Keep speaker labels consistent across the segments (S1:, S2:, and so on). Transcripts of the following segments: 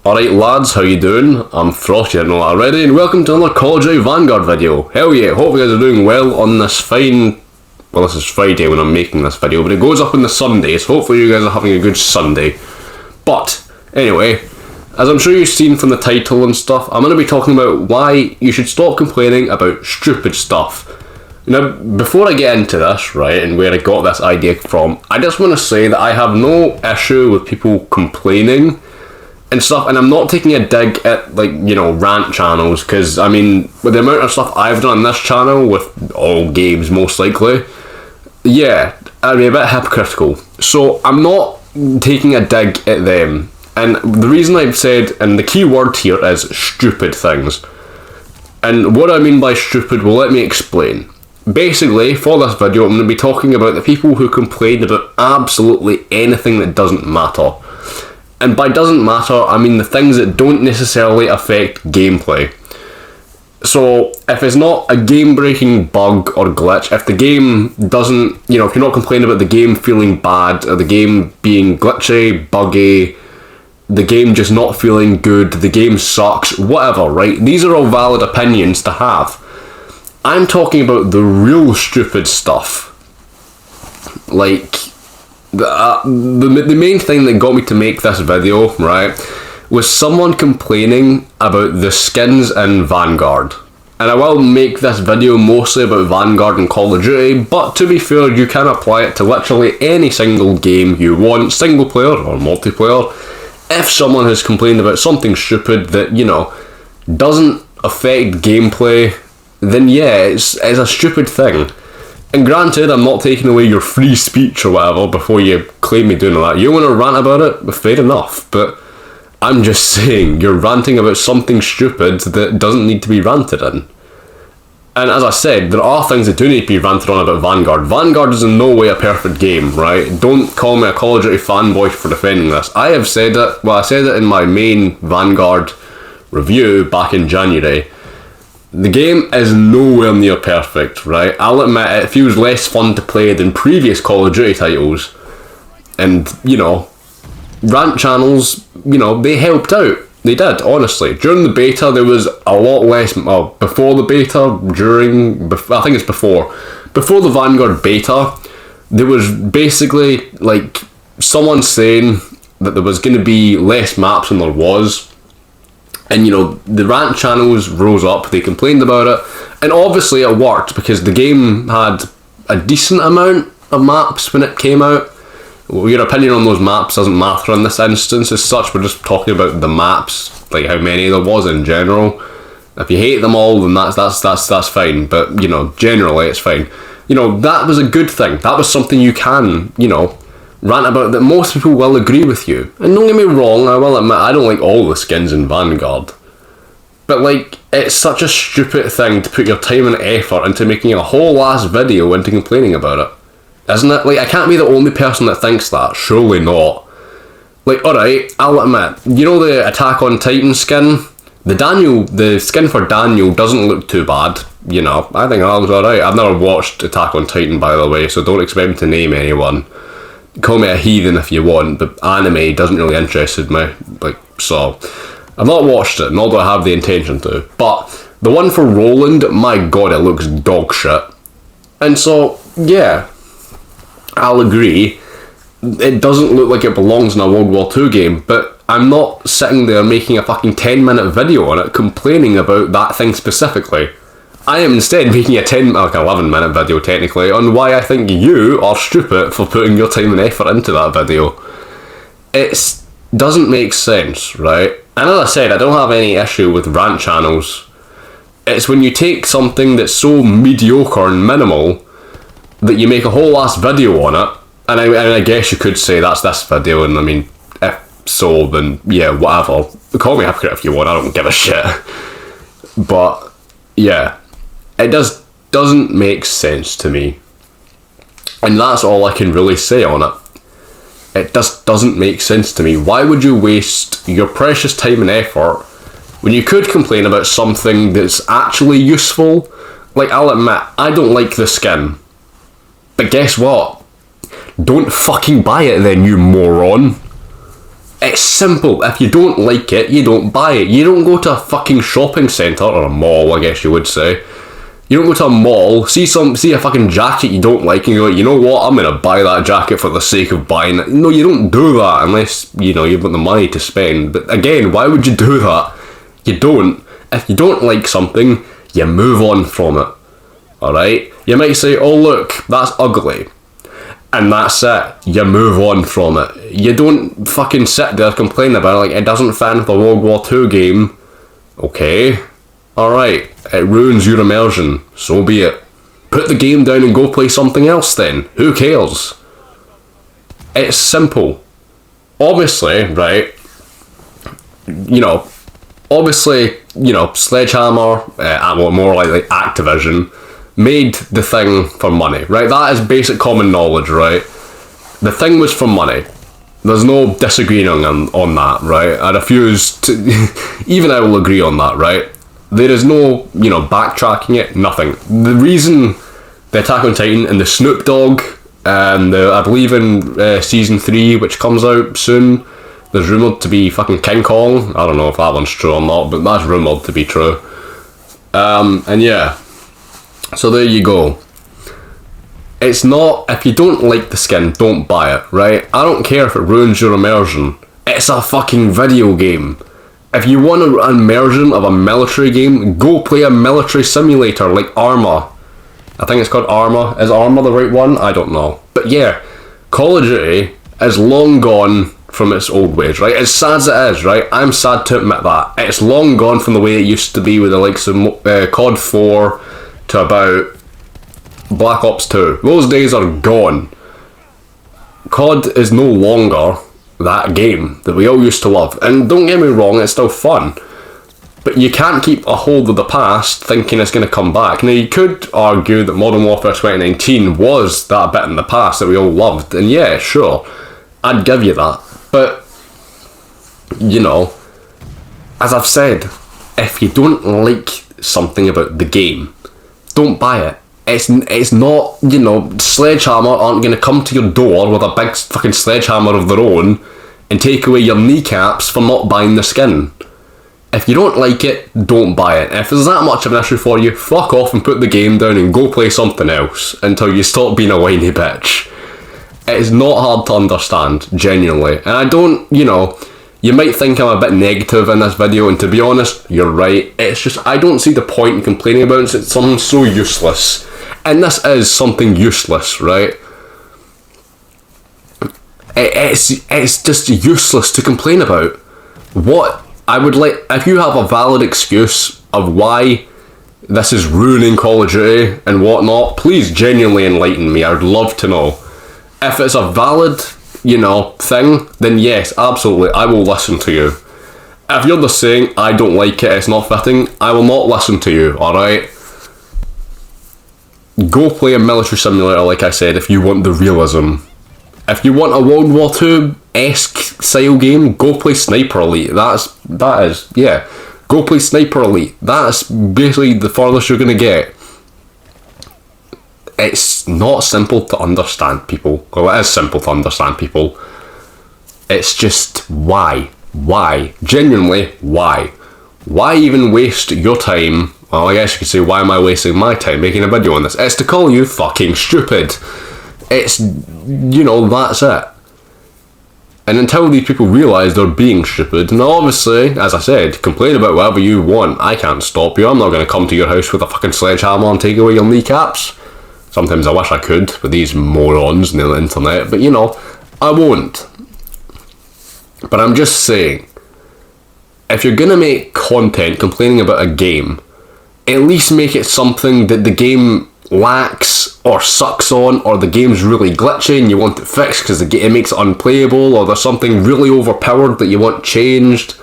S1: Alright lads, how you doing? I'm Frost, you know that already, and welcome to another CoD Vanguard video. Hell yeah, hope you guys are doing well on this fine... Well, this is Friday when I'm making this video, but it goes up on the Sunday, so hopefully you guys are having a good Sunday. But, anyway, as I'm sure you've seen from the title and stuff, I'm going to be talking about why you should stop complaining about stupid stuff. Now, before I get into this, right, and where I got this idea from, I just want to say that I have no issue with people complaining and stuff, and I'm not taking a dig at, like, you know, rant channels, because, I mean, with the amount of stuff I've done on this channel, with all games most likely, yeah, I'd be a bit hypocritical. So, I'm not taking a dig at them, and the reason I've said, and the key word here is stupid things, and what I mean by stupid, well, let me explain. Basically, for this video, I'm going to be talking about the people who complain about absolutely anything that doesn't matter. And by doesn't matter, I mean the things that don't necessarily affect gameplay. So, if it's not a game-breaking bug or glitch, if the game doesn't, you know, if you're not complaining about the game feeling bad, or the game being glitchy, buggy, the game just not feeling good, the game sucks, whatever, right? These are all valid opinions to have. I'm talking about the real stupid stuff. Like... The main thing that got me to make this video, right, was someone complaining about the skins in Vanguard. And I will make this video mostly about Vanguard and Call of Duty, but to be fair, you can apply it to literally any single game you want, single player or multiplayer. If someone has complained about something stupid that, you know, doesn't affect gameplay, then yeah, it's a stupid thing. And granted, I'm not taking away your free speech or whatever before you claim me doing that. You want to rant about it? Fair enough, but I'm just saying, you're ranting about something stupid that doesn't need to be ranted in. And as I said, there are things that do need to be ranted on about Vanguard. Vanguard is in no way a perfect game, right? Don't call me a Call of Duty fanboy for defending this. I have said it, well, I said it in my main Vanguard review back in January. The game is nowhere near perfect, right? I'll admit it feels less fun to play than previous Call of Duty titles. And, you know, rant channels, you know, they helped out. They did, honestly. During the beta, there was a lot less, well, before the beta, I think it's before the Vanguard beta, there was basically, like, someone saying that there was going to be less maps than there was. And, you know, the rant channels rose up, they complained about it, and obviously it worked because the game had a decent amount of maps when it came out. Well, your opinion on those maps doesn't matter in this instance as such, we're just talking about the maps, like how many there was in general. If you hate them all, then that's fine, but, you know, generally it's fine. You know, that was a good thing, that was something you can, you know, rant about, that most people will agree with you. And don't get me wrong, I will admit I don't like all the skins in Vanguard, but like, it's such a stupid thing to put your time and effort into making a whole ass video into complaining about it, isn't it? Like, I can't be the only person that thinks that, surely not. Like, alright, I'll admit, you know the Attack on Titan skin? The skin for Daniel doesn't look too bad, you know, I think that was alright. I've never watched Attack on Titan, by the way, so don't expect me to name anyone. Call me a heathen if you want, but anime doesn't really interest me, like, so I've not watched it, nor do I have the intention to, but the one for Roland, my god, it looks dog shit. And so, yeah, I'll agree, it doesn't look like it belongs in a World War II game, but I'm not sitting there making a fucking 10-minute video on it complaining about that thing specifically. I am instead making a 11-minute video technically on why I think you are stupid for putting your time and effort into that video. It doesn't make sense, right? And as I said, I don't have any issue with rant channels. It's when you take something that's so mediocre and minimal that you make a whole ass video on it, and I guess you could say that's this video, and I mean, if so, then yeah, whatever. Call me a hypocrite if you want, I don't give a shit. But, yeah. It doesn't make sense to me. And that's all I can really say on it. It just doesn't make sense to me. Why would you waste your precious time and effort when you could complain about something that's actually useful? Like, I'll admit, I don't like the skin. But guess what? Don't fucking buy it then, you moron. It's simple. If you don't like it, you don't buy it. You don't go to a fucking shopping centre, or a mall, I guess you would say. You don't go to a mall, see a fucking jacket you don't like, and you're like, you know what, I'm gonna buy that jacket for the sake of buying it. No, you don't do that unless, you've got the money to spend. But again, why would you do that? You don't. If you don't like something, you move on from it. Alright? You might say, oh look, that's ugly. And that's it. You move on from it. You don't fucking sit there complaining about it like it doesn't fit into the World War II game. Okay. Alright. It ruins your immersion. So be it. Put the game down and go play something else then. Who cares? It's simple. Obviously, right, Sledgehammer, more likely Activision, made the thing for money, right? That is basic common knowledge, right? The thing was for money. There's no disagreeing on that, right? I refuse to... even I will agree on that, right? There is no, backtracking it, nothing. The reason the Attack on Titan and the Snoop Dogg, and I believe in Season 3, which comes out soon, there's rumoured to be fucking King Kong. I don't know if that one's true or not, but that's rumoured to be true. And yeah. So there you go. It's not, if you don't like the skin, don't buy it, right? I don't care if it ruins your immersion. It's a fucking video game. If you want an immersion of a military game, go play a military simulator like Arma. I think it's called Arma. Is Arma the right one? I don't know. But yeah, Call of Duty is long gone from its old ways, right? As sad as it is, right? I'm sad to admit that. It's long gone from the way it used to be with the likes of COD 4 to about Black Ops 2. Those days are gone. COD is no longer that game that we all used to love. And don't get me wrong, it's still fun. But you can't keep a hold of the past thinking it's going to come back. Now, you could argue that Modern Warfare 2019 was that bit in the past that we all loved. And yeah, sure, I'd give you that. But, as I've said, if you don't like something about the game, don't buy it. It's not, Sledgehammer aren't going to come to your door with a big fucking sledgehammer of their own and take away your kneecaps for not buying the skin. If you don't like it, don't buy it. If there's that much of an issue for you, fuck off and put the game down and go play something else until you stop being a whiny bitch. It's not hard to understand, genuinely. And I don't, you might think I'm a bit negative in this video, and to be honest, you're right. It's just, I don't see the point in complaining about it. It's something so useless. And this is something useless, right? It's just useless to complain about. What I would like, if you have a valid excuse of why this is ruining Call of Duty and whatnot, please genuinely enlighten me. I'd love to know. If it's a valid, thing, then yes, absolutely, I will listen to you. If you're just saying, I don't like it, it's not fitting, I will not listen to you, alright? Go play a military simulator, like I said, if you want the realism. If you want a World War II-esque style game, go play Sniper Elite. That is, go play Sniper Elite. That's basically the furthest you're going to get. It's not simple to understand, people. Well, it is simple to understand, people. It's just, why? Why? Genuinely, why? Why even waste your time? Well, I guess you could say, why am I wasting my time making a video on this? It's to call you fucking stupid. It's, that's it. And until these people realise they're being stupid, and obviously, as I said, complain about whatever you want. I can't stop you. I'm not going to come to your house with a fucking sledgehammer and take away your kneecaps. Sometimes I wish I could with these morons on the internet, but I won't. But I'm just saying, if you're going to make content complaining about a game, at least make it something that the game lacks or sucks on, or the game's really glitchy and you want it fixed because it makes it unplayable, or there's something really overpowered that you want changed.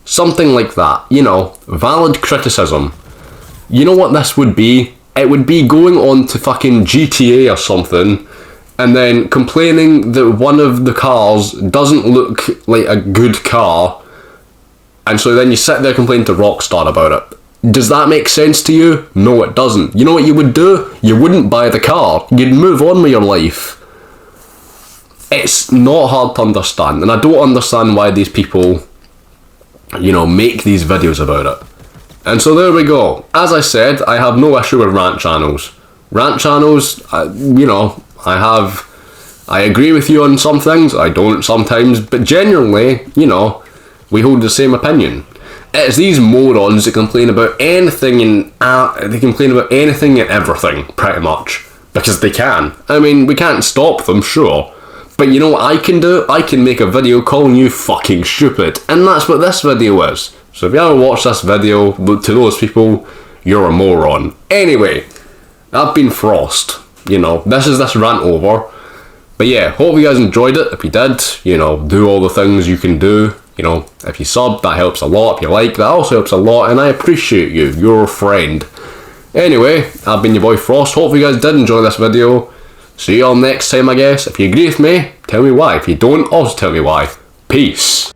S1: Something like that, valid criticism. You know what this would be? It would be going on to fucking GTA or something and then complaining that one of the cars doesn't look like a good car, and so then you sit there complaining to Rockstar about it. Does that make sense to you? No, it doesn't. You know what you would do? You wouldn't buy the car. You'd move on with your life. it's not hard to understand, and I don't understand why these people, you know, make these videos about it. And so there we go. As I said, I have no issue with rant channels. Rant channels, you know, I agree with you on some things, I don't sometimes, but generally, you know, we hold the same opinion. It's these morons that complain about anything and they complain about anything and everything, pretty much, because they can. I mean, we can't stop them, sure, but you know what I can do? I can make a video calling you fucking stupid, and that's what this video is. So if you haven't watched this video, to those people, you're a moron. Anyway, I've been Frost. You know, this is this rant over. But yeah, hope you guys enjoyed it. If you did, you know, do all the things you can do. You know, if you sub, that helps a lot. If you like, that also helps a lot, and I appreciate you. You're a friend. Anyway, I've been your boy Frost. Hope you guys did enjoy this video. See you all next time, I guess. If you agree with me, tell me why. If you don't, also tell me why. Peace.